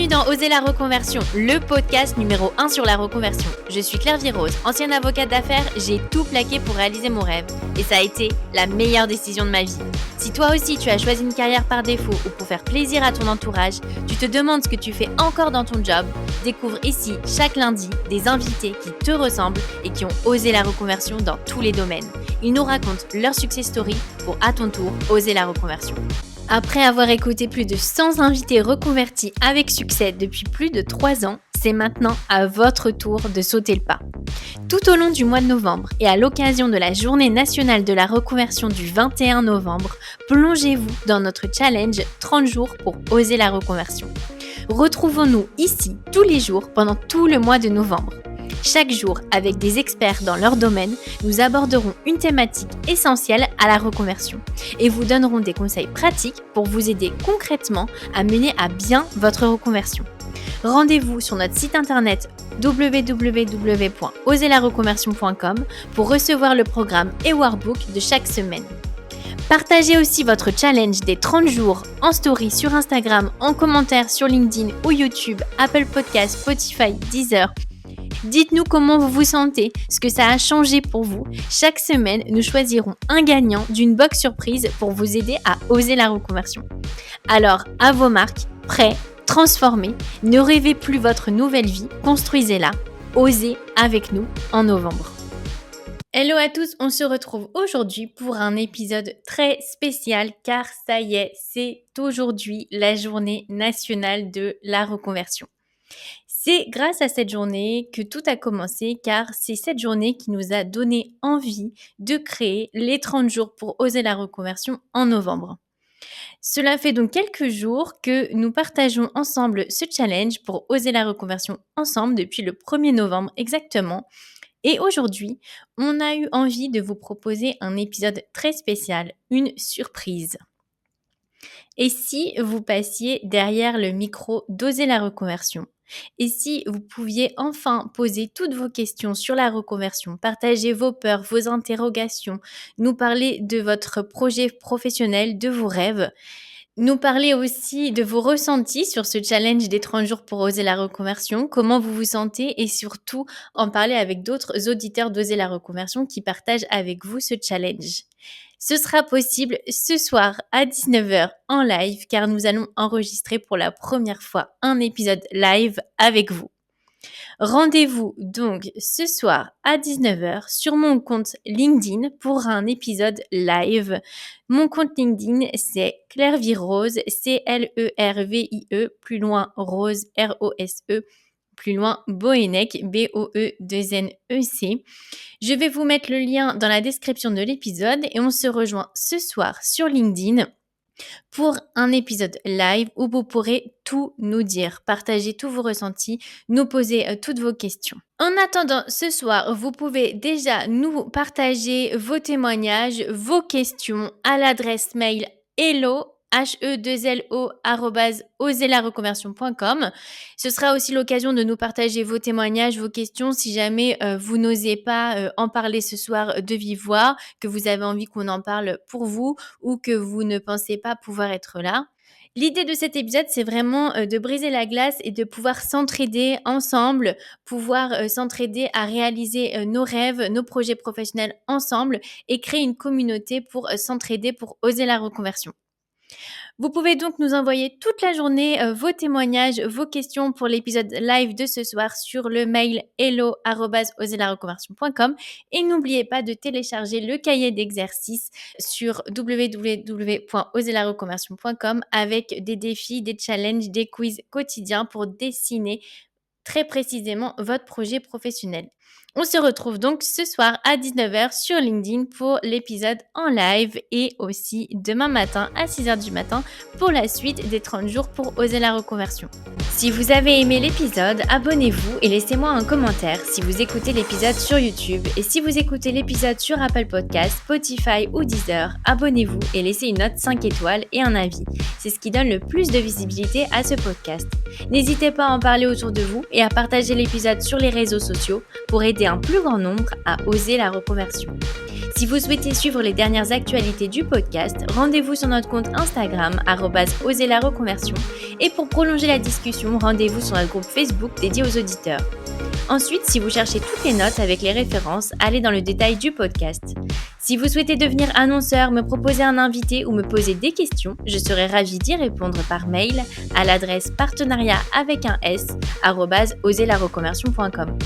Bienvenue dans Oser la reconversion, le podcast numéro 1 sur la reconversion. Je suis Claire Virose, ancienne avocate d'affaires, j'ai tout plaqué pour réaliser mon rêve. Et ça a été la meilleure décision de ma vie. Si toi aussi tu as choisi une carrière par défaut ou pour faire plaisir à ton entourage, tu te demandes ce que tu fais encore dans ton job, découvre ici chaque lundi des invités qui te ressemblent et qui ont osé la reconversion dans tous les domaines. Ils nous racontent leur success story pour à ton tour oser la reconversion. Après avoir écouté plus de 100 invités reconvertis avec succès depuis plus de 3 ans, c'est maintenant à votre tour de sauter le pas. Tout au long du mois de novembre et à l'occasion de la Journée nationale de la reconversion du 21 novembre, plongez-vous dans notre challenge 30 jours pour oser la reconversion. Retrouvons-nous ici tous les jours pendant tout le mois de novembre. Chaque jour, avec des experts dans leur domaine, nous aborderons une thématique essentielle à la reconversion et vous donnerons des conseils pratiques pour vous aider concrètement à mener à bien votre reconversion. Rendez-vous sur notre site internet www.oserlareconversion.com pour recevoir le programme et workbook de chaque semaine. Partagez aussi votre challenge des 30 jours en story sur Instagram, en commentaire sur LinkedIn ou YouTube, Apple Podcasts, Spotify, Deezer. Dites-nous comment vous vous sentez, ce que ça a changé pour vous. Chaque semaine, nous choisirons un gagnant d'une box surprise pour vous aider à oser la reconversion. Alors, à vos marques, prêts, transformez, ne rêvez plus votre nouvelle vie, construisez-la, osez avec nous en novembre. Hello à tous, on se retrouve aujourd'hui pour un épisode très spécial car ça y est, c'est aujourd'hui la journée nationale de la reconversion. C'est grâce à cette journée que tout a commencé car c'est cette journée qui nous a donné envie de créer les 30 jours pour oser la reconversion en novembre. Cela fait donc quelques jours que nous partageons ensemble ce challenge pour oser la reconversion ensemble depuis le 1er novembre exactement. Et aujourd'hui, on a eu envie de vous proposer un épisode très spécial, une surprise. Et si vous passiez derrière le micro d'Oser la reconversion ? Et si vous pouviez enfin poser toutes vos questions sur la reconversion, partager vos peurs, vos interrogations, nous parler de votre projet professionnel, de vos rêves, nous parler aussi de vos ressentis sur ce challenge des 30 jours pour oser la reconversion, comment vous vous sentez et surtout en parler avec d'autres auditeurs d'Oser la reconversion qui partagent avec vous ce challenge. Ce sera possible ce soir à 19h en live car nous allons enregistrer pour la première fois un épisode live avec vous. Rendez-vous donc ce soir à 19h sur mon compte LinkedIn pour un épisode live. Mon compte LinkedIn, c'est Claire Virose, C-L-E-R-V-I-E, plus loin Rose, R-O-S-E, plus loin Boenec, B-O-E-2-N-E-C. Je vais vous mettre le lien dans la description de l'épisode et on se rejoint ce soir sur LinkedIn pour un épisode live où vous pourrez tout nous dire, partager tous vos ressentis, nous poser toutes vos questions. En attendant, ce soir, vous pouvez déjà nous partager vos témoignages, vos questions à l'adresse mail hello@oserlareconversion.com. Ce sera aussi l'occasion de nous partager vos témoignages, vos questions si jamais vous n'osez pas en parler ce soir de vive voix, que vous avez envie qu'on en parle pour vous ou que vous ne pensez pas pouvoir être là. L'idée de cet épisode, c'est vraiment de briser la glace et de pouvoir s'entraider ensemble, pouvoir s'entraider à réaliser nos rêves, nos projets professionnels ensemble et créer une communauté pour s'entraider pour oser la reconversion. Vous pouvez donc nous envoyer toute la journée vos témoignages, vos questions pour l'épisode live de ce soir sur le mail hello@oserlareconversion.com et n'oubliez pas de télécharger le cahier d'exercices sur www.oserlareconversion.com avec des défis, des challenges, des quiz quotidiens pour dessiner très précisément votre projet professionnel. On se retrouve donc ce soir à 19h sur LinkedIn pour l'épisode en live et aussi demain matin à 6h du matin pour la suite des 30 jours pour oser la reconversion. Si vous avez aimé l'épisode, abonnez-vous et laissez-moi un commentaire si vous écoutez l'épisode sur YouTube et si vous écoutez l'épisode sur Apple Podcasts, Spotify ou Deezer, abonnez-vous et laissez une note 5 étoiles et un avis. C'est ce qui donne le plus de visibilité à ce podcast. N'hésitez pas à en parler autour de vous et à partager l'épisode sur les réseaux sociaux pour pour aider un plus grand nombre à oser la reconversion. Si vous souhaitez suivre les dernières actualités du podcast, rendez-vous sur notre compte Instagram @oserlareconversion et pour prolonger la discussion, rendez-vous sur notre groupe Facebook dédié aux auditeurs. Ensuite, si vous cherchez toutes les notes avec les références, allez dans le détail du podcast. Si vous souhaitez devenir annonceur, me proposer un invité ou me poser des questions, je serai ravie d'y répondre par mail à l'adresse partenariat@oserlareconversion.com.